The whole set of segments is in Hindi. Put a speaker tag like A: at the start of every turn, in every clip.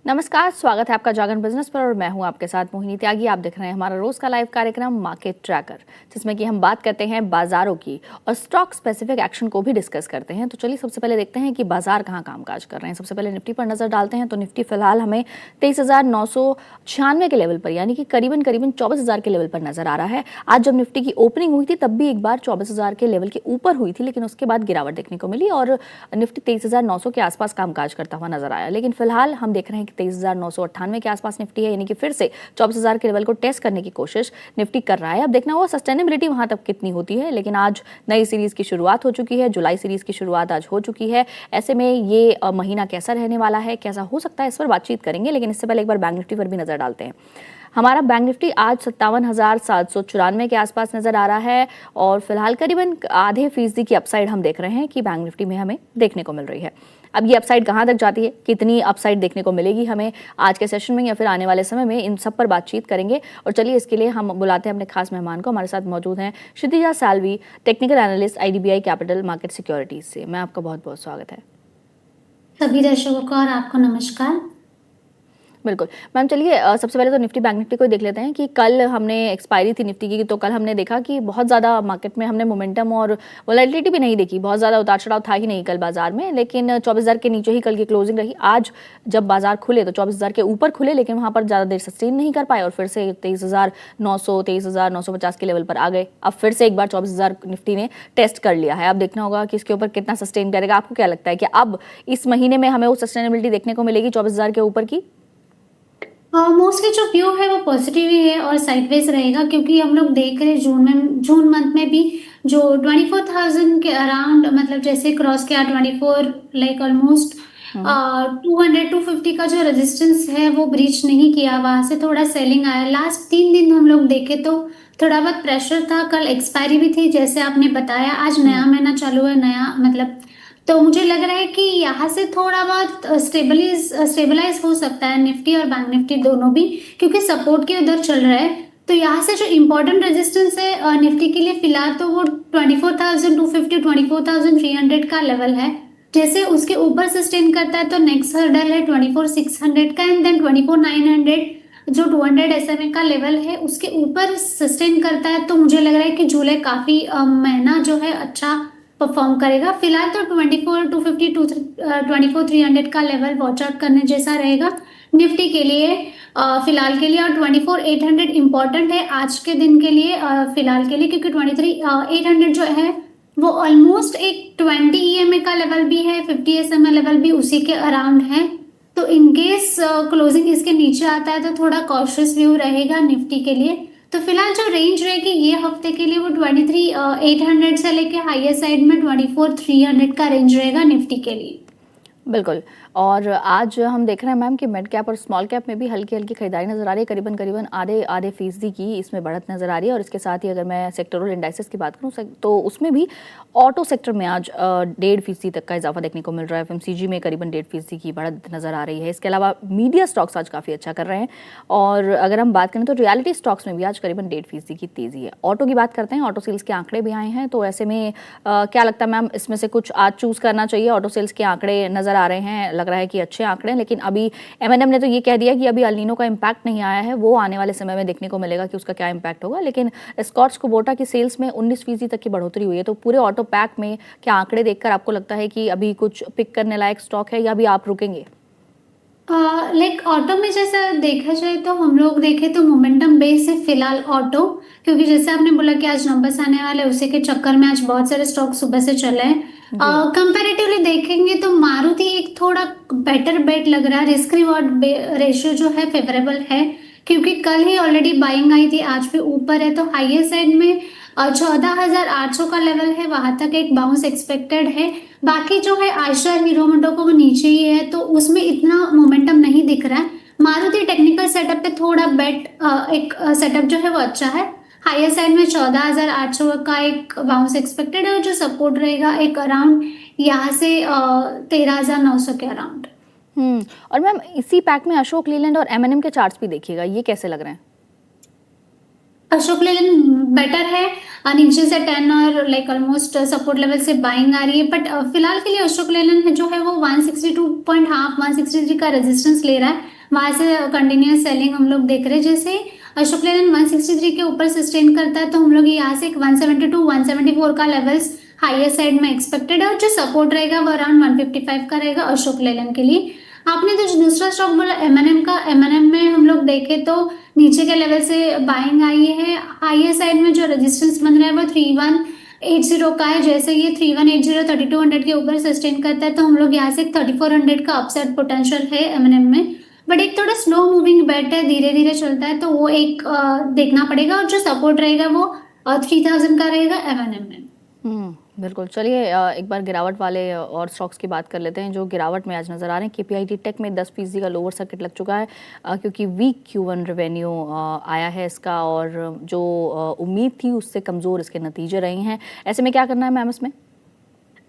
A: नमस्कार, स्वागत है आपका जागरण बिजनेस पर और मैं हूं आपके साथ मोहिनी त्यागी। आप देख रहे हैं हमारा रोज का लाइव कार्यक्रम मार्केट ट्रैकर, जिसमें कि हम बात करते हैं बाजारों की और स्टॉक स्पेसिफिक एक्शन को भी डिस्कस करते हैं। तो चलिए सबसे पहले देखते हैं कि बाजार कहां कामकाज कर रहे हैं। सबसे पहले निफ्टी पर नजर डालते हैं। तो निफ्टी फिलहाल हमें 23,996 के लेवल पर, यानी कि करीबन 24,000 के लेवल पर नजर आ रहा है। आज जब निफ्टी की ओपनिंग हुई थी तब भी एक बार 24,000 के लेवल के ऊपर हुई थी, लेकिन उसके बाद गिरावट देखने को मिली और निफ्टी 23,900 के आसपास कामकाज करता हुआ नजर आया। लेकिन फिलहाल हम देख रहे हैं कि 23,998 के आसपास निफ्टी है, यानी कि फिर से 24,000 के लेवल को टेस्ट करने की कोशिश निफ्टी कर रहा है। अब देखना होगा सस्टेनेबिलिटी वहां तक कितनी होती है। लेकिन आज नई सीरीज की शुरुआत हो चुकी है, जुलाई सीरीज की शुरुआत आज हो चुकी है। ऐसे में ये महीना कैसा रहने वाला है, कैसा हो सकता है, इस पर बातचीत करेंगे। लेकिन इससे पहले एक बार बैंक निफ्टी पर भी नजर डालते हैं। हमारा बैंक निफ्टी आज 57,794 के आसपास नजर आ रहा है और फिलहाल करीबन आधे फीसदी की अपसाइड हम देख रहे हैं कि बैंक निफ्टी में हमें देखने को मिल रही है। अब ये अपसाइड कहां तक जाती है, कितनी अपसाइड देखने को मिलेगी हमें आज के सेशन में या फिर आने वाले समय में, इन सब पर बातचीत करेंगे। और चलिए इसके लिए हम बुलाते हैं अपने खास मेहमान को। हमारे साथ मौजूद हैं Kshitija Salvi, technical analyst IDBI capital market securities से। मैं आपका बहुत बहुत स्वागत है।
B: सभी दर्शकों को और आपको नमस्कार।
A: बिल्कुल मैम, चलिए सबसे पहले तो निफ्टी बैंक निफ्टी को देख लेते हैं कि कल हमने एक्सपायरी थी निफ्टी की, तो कल हमने देखा कि बहुत ज़्यादा मार्केट में हमने मोमेंटम और वोलेटिलिटी भी नहीं देखी। बहुत ज़्यादा उतार चढ़ाव था ही नहीं कल बाजार में, लेकिन 24,000 के नीचे ही कल की क्लोजिंग रही। आज जब बाजार खुले तो 24,000 के ऊपर खुले, लेकिन वहाँ पर ज़्यादा देर सस्टेन नहीं कर पाए और फिर से 23,900 23,950 के लेवल पर आ गए। अब फिर से एक बार 24,000 निफ्टी ने टेस्ट कर लिया है। अब देखना होगा कि इसके ऊपर कितना सस्टेन करेगा। आपको क्या लगता है कि अब इस महीने में हमें वो सस्टेनेबिलिटी देखने को मिलेगी 24,000 के ऊपर की?
B: मोस्टली जो व्यू है वो पॉजिटिव ही है और साइडवेज रहेगा, क्योंकि हम लोग देख रहे हैं जून मंथ में भी जो 24,000 के अराउंड, मतलब जैसे क्रॉस किया 24, लाइक ऑलमोस्ट 200-250 का जो रेजिस्टेंस है वो ब्रीच नहीं किया। वहां से थोड़ा सेलिंग आया। लास्ट 3 दिन हम लोग देखे तो थोड़ा बहुत प्रेशर था। कल एक्सपायरी भी थी जैसे आपने बताया। आज नया महीना चालू है, नया मतलब, तो मुझे लग रहा है कि यहाँ से थोड़ा बहुत स्टेबलाइज हो सकता है निफ्टी और बैंक निफ्टी दोनों भी, क्योंकि सपोर्ट के उधर चल रहा है। तो यहाँ से जो इम्पोर्टेंट रेजिस्टेंस है निफ्टी के लिए फिलहाल तो वो 24,250 24,300 का लेवल है। जैसे उसके ऊपर सस्टेन करता है तो नेक्स्ट हर्डल है 24,600 का, एंड देन 24,900 जो 200 SMA का लेवल है उसके ऊपर सस्टेन करता है। तो मुझे लग रहा है कि जुलाई काफी महीना जो है अच्छा परफॉर्म करेगा। फिलहाल तो 24,250 24,300 का लेवल वॉच आउट करने जैसा रहेगा निफ्टी के लिए फिलहाल के लिए। और 24,800 इंपॉर्टेंट है आज के दिन के लिए फिलहाल के लिए, क्योंकि 23,800 जो है वो ऑलमोस्ट एक 20 EMA का लेवल भी है, 50 SMA लेवल भी उसी के अराउंड है। तो इनकेस क्लोजिंग इसके नीचे आता है तो थोड़ा कॉशियस व्यू रहेगा निफ्टी के लिए। तो फिलहाल जो रेंज रहेगी ये हफ्ते के लिए वो 23,800 से लेके हाईएस्ट साइड में 24,300 का रेंज रहेगा निफ्टी के लिए।
A: बिल्कुल। और आज हम देख रहे हैं मैम कि मिड कैप और स्मॉल कैप में भी हल्की हल्की खरीदारी नजर आ रही है। करीबन आधे फीसदी की इसमें बढ़त नजर आ रही है। और इसके साथ ही अगर मैं सेक्टरल इंडाइसेस की बात करूं तो उसमें भी ऑटो सेक्टर में आज 1.5% तक का इजाफा देखने को मिल रहा है। FMCG में करीबन 1.5% की बढ़त नजर आ रही है। इसके अलावा मीडिया स्टॉक्स आज काफ़ी अच्छा कर रहे हैं। और अगर हम बात करें तो रियलिटी स्टॉक्स में भी आज करीबन 1.5% की तेज़ी है। ऑटो की बात करते हैं, ऑटो सेल्स के आंकड़े भी आए हैं। तो ऐसे में क्या लगता है मैम, इसमें से कुछ आज चूज़ करना चाहिए? ऑटो सेल्स के आंकड़े नज़र आ रहे हैं, लग रहा है कि अच्छे आंकड़े हैं, लेकिन अभी M&M ने तो ये कह दिया कि अभी अल नीनो का इम्पैक्ट नहीं आया है। वो आने वाले समय में देखने को मिलेगा कि उसका क्या इम्पैक्ट होगा। लेकिन स्कॉट्स कुबोटा की सेल्स में 19% तक की बढ़ोतरी हुई है। तो पूरे ऑटो पैक में क्या आंकड़े देखकर आपको लगता है कि अभी कुछ पिक करने लायक स्टॉक है या अभी आप रुकेंगे?
B: लाइक ऑटो में जैसा देखा जाए तो हम लोग देखें तो मोमेंटम बेस है फिलहाल ऑटो, क्योंकि जैसे आपने बोला कि आज नंबर्स आने वाले, उसी के चक्कर में आज बहुत सारे स्टॉक सुबह से चले हैं। कंपैरेटिवली देखेंगे तो मारुति एक थोड़ा बेटर बेट लग रहा है। रिस्क रिवॉर्ड रेशियो जो है फेवरेबल है, क्योंकि कल ही ऑलरेडी बाइंग आई थी, आज भी ऊपर है। तो हाईएस्ट साइड में 14,800 का लेवल है, वहां तक एक बाउंस एक्सपेक्टेड है। बाकी जो है आयशर हीरो मोटो को नीचे ही है, तो उसमें इतना मोमेंटम नहीं दिख रहा है। मारुति टेक्निकल सेटअप पे थोड़ा बेट एक सेटअप जो है वो अच्छा है। हायर साइड में 14,800 का एक बाउंस एक्सपेक्टेड है, और जो सपोर्ट रहेगा एक अराउंड यहाँ से 13,900 के अराउंड।
A: और मैम इसी पैक में अशोक लीलैंड और M&M के चार्ट्स भी देखिएगा, ये कैसे लग रहे हैं?
B: अशोक लेलैंड बेटर है, नीचे से 10 और लाइक ऑलमोस्ट सपोर्ट लेवल से बाइंग आ रही है। बट फिलहाल के लिए अशोक लेलैंड जो है वो 162.5 163 का रेजिस्टेंस ले रहा है। वहां से कंटिन्यूस सेलिंग हम लोग देख रहे हैं। जैसे अशोक लेलैंड 163 के ऊपर सस्टेन करता है तो हम लोग यहाँ से एक 172 174 का लेवल्स हायर साइड में एक्सपेक्टेड है, और जो सपोर्ट रहेगा वो अराउंड 155 का रहेगा अशोक लेलैंड के लिए। आपने जो दूसरा स्टॉक बोला एमएनएम का, एमएनएम में हम लोग देखें तो नीचे के लेवल से बाइंग आई है। हायर साइड में जो रेजिस्टेंस बन रहा है वो 3180 का है। जैसे ये 3180 3200 के ऊपर सस्टेन करता है तो हम लोग यहाँ से 3400 का अपसाइड पोटेंशियल है एमएनएम में। बट एक थोड़ा स्लो मूविंग बेट है, धीरे धीरे चलता है, तो वो एक देखना पड़ेगा। और जो सपोर्ट रहेगा वो 3000 का रहेगा एमएनएम में।
A: बिल्कुल। चलिए एक बार गिरावट वाले और स्टॉक्स की बात कर लेते हैं जो गिरावट में आज नजर आ रहे हैं। केपीआईटी टेक में 10% का लोअर सर्किट लग चुका है क्योंकि वीक Q1 रेवेन्यू आया है इसका, और जो उम्मीद थी उससे कमजोर इसके नतीजे रहे हैं। ऐसे में क्या करना है मैम इसमें?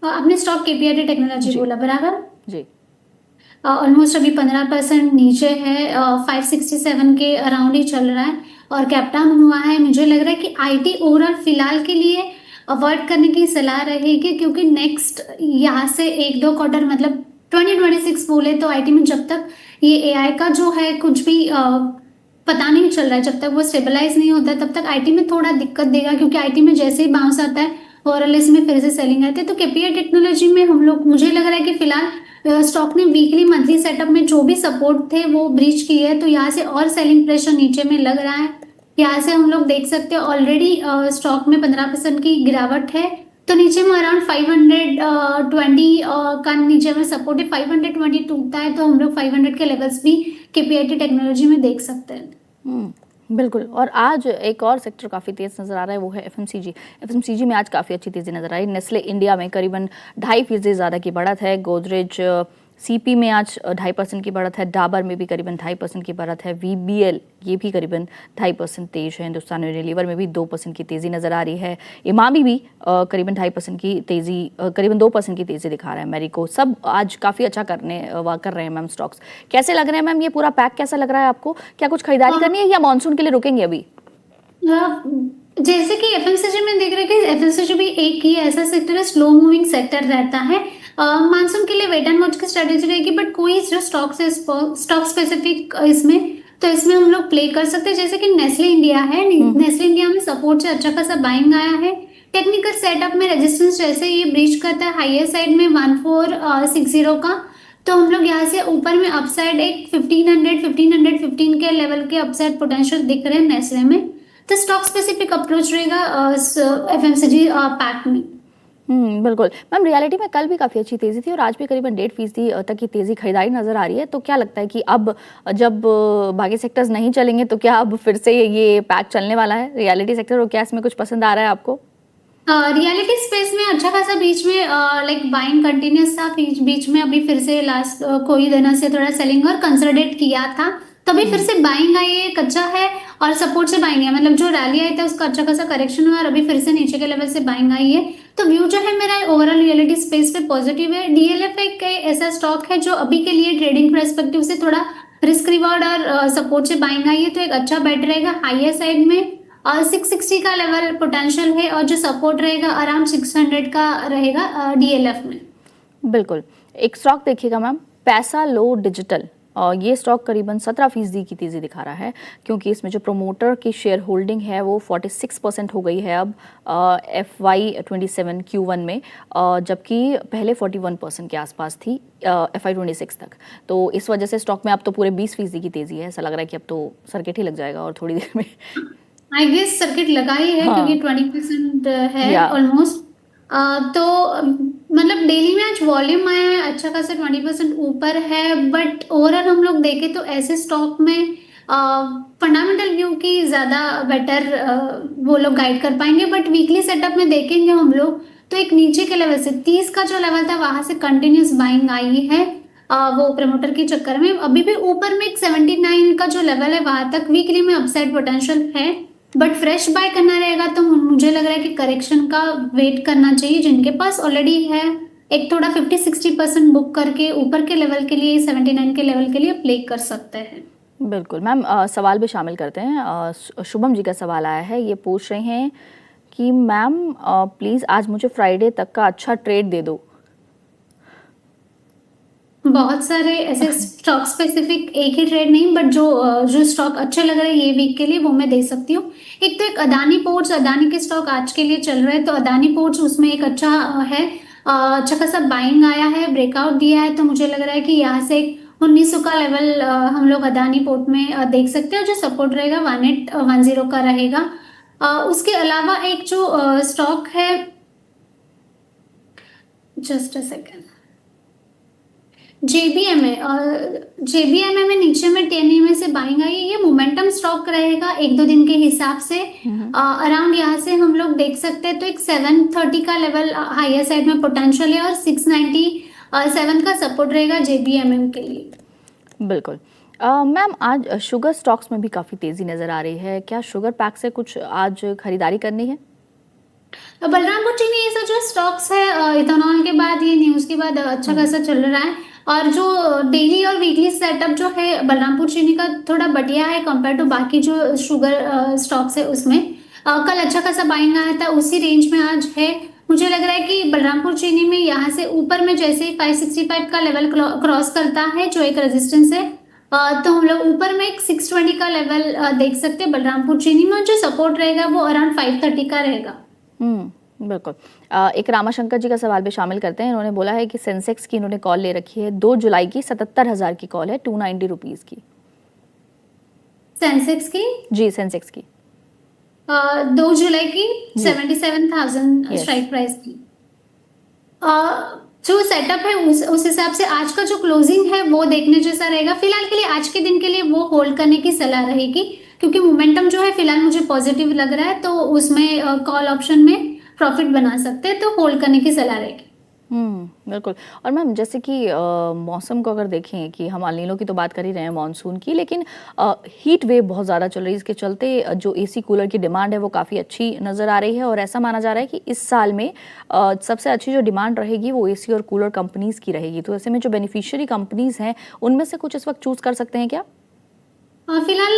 B: आपने स्टॉक केपीआईटी टेक्नोलॉजी बोला, बराबर
A: जी।
B: ऑलमोस्ट अभी 15% नीचे है, 567 के अराउंड ही चल रहा है और कैप डाउन हुआ है। मुझे लग रहा है कि आईटी ओवरऑल फिलहाल के लिए अवॉइड करने की सलाह रहेगी, क्योंकि नेक्स्ट यहाँ से 1-2 क्वार्टर मतलब 2026 बोले तो आईटी में जब तक ये एआई का जो है कुछ भी पता नहीं चल रहा है, जब तक वो स्टेबलाइज नहीं होता है तब तक आईटी में थोड़ा दिक्कत देगा, क्योंकि आईटी में जैसे ही बाउंस आता है ओवरऑल इसमें फिर से सेलिंग आती है। तो केपीआई टेक्नोलॉजी में हम लोग, मुझे लग रहा है कि फिलहाल स्टॉक ने वीकली मंथली सेटअप में जो भी सपोर्ट थे वो ब्रीच किए है, तो यहाँ से और सेलिंग प्रेशर नीचे में लग रहा है। यहाँ से हम लोग देख सकते हैं ऑलरेडी स्टॉक में 15% की गिरावट है, तो नीचे में अराउंड 520 का नीचे में सपोर्ट है। 520 टूटता है तो हम लोग 500 के लेवल्स भी केपीआईटी टेक्नोलॉजी में देख सकते हैं।
A: बिल्कुल। और आज एक और सेक्टर काफ़ी तेज नज़र आ रहा है, वो है एफएमसीजी। एफएमसीजी में आज काफ़ी अच्छी तेज़ी नज़र आई। नेस्ले इंडिया में करीबन 2.5% ज़्यादा की बढ़त है। गोदरेज सीपी में आज 2.5% की बढ़त है। डाबर में भी करीबन 2.5% की बढ़त है। वीबीएल ये भी करीबन 2.5% तेज है। हिंदुस्तान यूनिलीवर में भी 2% की तेज़ी नज़र आ रही है। इमामी भी करीबन 2.5% की तेज़ी, करीबन 2% की तेज़ी दिखा रहा है। मेरिको सब आज काफ़ी अच्छा कर रहे हैं मैम स्टॉक्स। कैसे लग रहे हैं मैम? ये पूरा पैक कैसा लग रहा है आपको? क्या कुछ खरीदारी करनी है या मानसून के लिए रुकेंगे अभी?
B: जैसे कि एफएमसीजी में देख रहे हैं कि एफएमसीजी भी एक ही ऐसा सेक्टर है, स्लो मूविंग सेक्टर रहता है। मानसून के लिए वेट एंड वॉच की स्ट्रेटेजी रहेगी, बट कोई जो स्टॉक स्पेसिफिक इसमें, तो इसमें हम लोग प्ले कर सकते हैं। जैसे कि नेस्ले इंडिया है, नेस्ले इंडिया में सपोर्ट से अच्छा खासा बाइंग आया है। टेक्निकल सेटअप में रेजिस्टेंस जैसे ये ब्रीच करता है हाईयर साइड में 1460 का, तो हम लोग यहाँ से ऊपर में अपसाइड एक 1515 के लेवल के अपसाइड पोटेंशियल दिख रहे हैं नेस्ले में। तो स्टॉक स्पेसिफिक अप्रोच रहेगा एफएमसीजी पैक में।
A: बिल्कुल मैम। रियलिटी में कल भी काफ़ी अच्छी तेज़ी थी और आज भी करीबन 1.5% तक की तेज़ी खरीदारी नज़र आ रही है। तो क्या लगता है कि अब जब बाकी सेक्टर्स नहीं चलेंगे तो क्या अब फिर से ये पैक चलने वाला है रियलिटी सेक्टर, और क्या इसमें कुछ पसंद आ रहा है आपको?
B: रियलिटी स्पेस में अच्छा खासा बीच में लाइक बाइंग कंटिन्यूस था, बीच में अभी फिर से लास्ट कोई दिनों से थोड़ा सेलिंग और कंसोलिडेट किया था, तभी फिर से बाइंग आई है। कच्चा है और सपोर्ट से बाइंग है, मतलब जो रैली आई था उसका अच्छा खासा करेक्शन हुआ और अभी फिर से नीचे के लेवल से बाइंग आई है। तो व्यू जो है मेरा ओवरऑल रियलिटी स्पेस पे पॉजिटिव है। डीएलएफ एक ऐसा स्टॉक है जो अभी के लिए ट्रेडिंग पर्सपेक्टिव से थोड़ा रिस्क रिवॉर्ड और सपोर्ट से बाइंग आई है, तो एक अच्छा बेट रहेगा। हाईयर साइड में 660 का लेवल पोटेंशियल है और जो सपोर्ट रहेगा अराउंड 600 का रहेगा डीएलएफ में।
A: बिल्कुल। एक स्टॉक देखिएगा मैम, पैसा लो डिजिटल, और ये स्टॉक करीबन 17% की तेज़ी दिखा रहा है क्योंकि इसमें जो प्रोमोटर की शेयर होल्डिंग है वो 46% हो गई है अब FY27 Q1 में, जबकि पहले 41% के आसपास थी FY26 तक। तो इस वजह से स्टॉक में अब तो पूरे 20% की तेज़ी है। ऐसा लग रहा है कि अब तो सर्किट ही लग जाएगा और थोड़ी देर में।
B: आई गेस सर्किट लगा ही है, क्योंकि 20% है ऑलमोस्ट। तो मतलब डेली में आज वॉल्यूम आया है अच्छा खासा 20% ऊपर है, बट ओवरऑल हम लोग देखें तो ऐसे स्टॉक में फंडामेंटल व्यू की ज़्यादा बेटर वो लोग गाइड कर पाएंगे। बट वीकली सेटअप में देखेंगे हम लोग तो एक नीचे के लेवल से 30 का जो लेवल था वहां से कंटिन्यूस बाइंग आई है वो प्रमोटर के चक्कर में। अभी भी ऊपर में एक 79 का जो लेवल है वहां तक वीकली में अपसाइड पोटेंशियल है, बट फ्रेश बाय करना रहेगा तो मुझे लग रहा है कि करेक्शन का वेट करना चाहिए। जिनके पास ऑलरेडी है एक थोड़ा 50-60% बुक करके ऊपर के लेवल के लिए 79 के लेवल के लिए प्ले कर सकते हैं।
A: बिल्कुल मैम। सवाल भी शामिल करते हैं। शुभम जी का सवाल आया है, ये पूछ रहे हैं कि मैम प्लीज़ आज मुझे फ्राइडे तक का अच्छा ट्रेड दे दो।
B: बहुत सारे ऐसे स्टॉक स्पेसिफिक एक ही ट्रेड नहीं, बट जो स्टॉक अच्छे लग रहे हैं ये वीक के लिए वो मैं दे सकती हूँ। एक तो एक अदानी पोर्ट्स, अदानी के स्टॉक आज के लिए चल रहे हैं, तो अदानी पोर्ट्स उसमें एक अच्छा है, अच्छा खासा बाइंग आया है, ब्रेकआउट दिया है, तो मुझे लग रहा है कि यहाँ से 1900 का लेवल हम लोग अदानी पोर्ट में देख सकते हैं। जो सपोर्ट रहेगा 1810 का रहेगा। उसके अलावा एक जो स्टॉक है, जस्ट अ सेकेंड, जेबीएमए, जेबीएमए में नीचे में 10 में से बाइंग आई है। ये मोमेंटम स्टॉक रहेगा एक दो दिन के हिसाब से, अराउंड यहाँ से हम लोग देख सकते हैं। तो एक 730 का लेवल हायर साइड में पोटेंशियल है और 697 का सपोर्ट रहेगा जेबीएमएम के लिए।
A: बिल्कुल। मैम, आज शुगर स्टॉक्स में भी काफ़ी तेज़ी नज़र आ रही है, क्या शुगर पैक से कुछ आज खरीदारी करनी है?
B: बलरामपुर चीनी ये सब जो स्टॉक्स है, इथेनॉल के बाद, ये न्यूज़ के बाद अच्छा खासा चल रहा है। और जो डेली और वीकली सेटअप जो है बलरामपुर चीनी का थोड़ा बढ़िया है कंपेयर टू बाकी जो शुगर स्टॉक्स है उसमें। कल अच्छा खासा बाइंग आया था, उसी रेंज में आज है। मुझे लग रहा है कि बलरामपुर चीनी में यहाँ से ऊपर में जैसे ही 565 का लेवल क्रॉस करता है, जो एक रेजिस्टेंस है, तो हम लोग ऊपर में एक 620 का लेवल देख सकते हैं बलरामपुर चीनी में। जो सपोर्ट रहेगा वो अराउंड 530 का रहेगा।
A: बिल्कुल। एक रामाशंकर जी का सवाल भी शामिल करते हैं। इन्होंने बोला है कि सेंसेक्स की इन्होंने कॉल ले रखी है 2 जुलाई की, 77,000 की कॉल है, 290 रुपीज की।
B: सेंसेक्स की
A: जी, सेंसेक्स की
B: 2 जुलाई की 77,000 स्ट्राइक प्राइस की। जो सेटअप है उस हिसाब से आज का जो क्लोजिंग है वो देखने जैसा रहेगा। फिलहाल के लिए आज के दिन के लिए वो होल्ड करने की सलाह रहेगी, क्योंकि मोमेंटम जो है फिलहाल मुझे पॉजिटिव लग रहा है, तो उसमें कॉल ऑप्शन में प्रॉफिट बना सकते हैं, तो होल्ड करने की सलाह रहेगी।
A: बिल्कुल। और मैम, जैसे कि मौसम को अगर देखें कि हम एल नीनो की तो बात कर ही रहे हैं, मानसून की, लेकिन हीट वेव बहुत ज़्यादा चल रही है। इसके चलते जो एसी कूलर की डिमांड है वो काफ़ी अच्छी नज़र आ रही है, और ऐसा माना जा रहा है कि इस साल में सबसे अच्छी जो डिमांड रहेगी वो एसी और कूलर कंपनीज़ की रहेगी। तो ऐसे में जो बेनिफिशियरी कंपनीज़ हैं उनमें से कुछ इस वक्त चूज़ कर सकते हैं क्या?
B: फिलहाल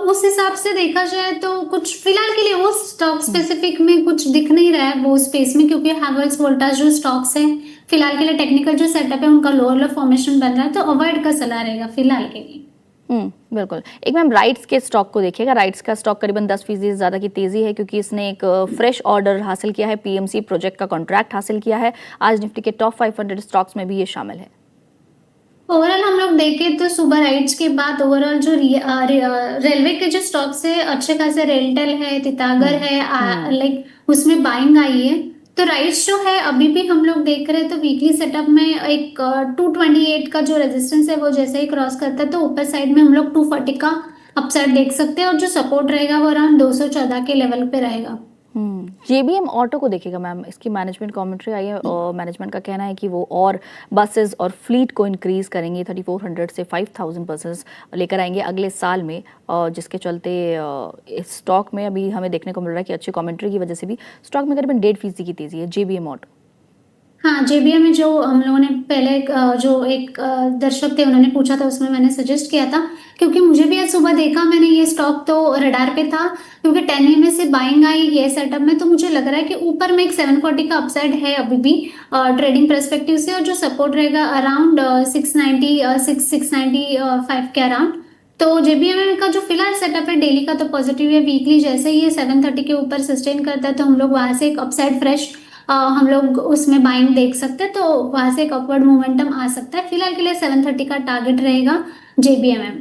B: उस हिसाब से देखा जाए तो कुछ फिलहाल के लिए वो स्टॉक स्पेसिफिक में कुछ दिख नहीं रहा है वो स्पेस में, क्योंकि हैवेल्स वोल्टास जो स्टॉक्स हैं फिलहाल के लिए टेक्निकल जो सेटअप है उनका लोअर लो फॉर्मेशन बन रहा है, तो अवॉइड का सलाह रहेगा फिलहाल के लिए।
A: बिल्कुल। एक मैम, राइट्स के स्टॉक को देखिएगा। राइट्स का स्टॉक करीबन 10% से ज़्यादा की तेज़ी है, क्योंकि इसने एक फ्रेश ऑर्डर हासिल किया है, पीएमसी प्रोजेक्ट का कॉन्ट्रैक्ट हासिल किया है। आज निफ्टी के टॉप 500 स्टॉक्स में भी ये शामिल है।
B: ओवरऑल हम लोग देखें तो सुबह राइट्स के बाद ओवरऑल जो रेलवे के जो स्टॉक्स है अच्छे खासे, रेलटेल है, तितागर है, लाइक उसमें बाइंग आई है। तो राइट्स जो है अभी भी हम लोग देख रहे हैं, तो वीकली सेटअप में एक 228 का जो रेजिस्टेंस है वो जैसे ही क्रॉस करता है तो ऊपर साइड में हम लोग 240 का अपसाइड देख सकते हैं, और जो सपोर्ट रहेगा वो अराउंड 214 के लेवल पे रहेगा।
A: जेबीएम ऑटो को देखिएगा मैम, इसकी मैनेजमेंट कमेंट्री आई है, और मैनेजमेंट का कहना है कि वो और बसेस और फ्लीट को इंक्रीज करेंगे, 3400 से 5000 बसेस लेकर आएंगे अगले साल में, जिसके चलते इस स्टॉक में अभी हमें देखने को मिल रहा है कि अच्छी कमेंट्री की वजह से भी स्टॉक में करीबन 1.5% की तेजी है जेबीएम ऑटो।
B: हाँ, जेबीएम में जो हम लोगों ने पहले जो एक दर्शक थे उन्होंने पूछा था उसमें मैंने सजेस्ट किया था, क्योंकि मुझे भी आज सुबह देखा मैंने ये स्टॉक तो रडार पे था, क्योंकि 10 में से बाइंग आई ये सेटअप में, तो मुझे लग रहा है कि ऊपर में एक 740 का अपसाइड है अभी भी ट्रेडिंग पर्सपेक्टिव से, और जो सपोर्ट रहेगा अराउंड 695 के अराउंड। तो जेबीएम का जो फिलहाल सेटअप है डेली का तो पॉजिटिव है, वीकली जैसे ही ये 730 के ऊपर सस्टेन करता है तो हम लोग वहां से एक अपसाइड फ्रेश हम लोग उसमें बाइंग देख सकते हैं, तो वहां से एक अपवर्ड मोमेंटम आ सकता है। फिलहाल के लिए 730 का टारगेट रहेगा जेबीएमएम।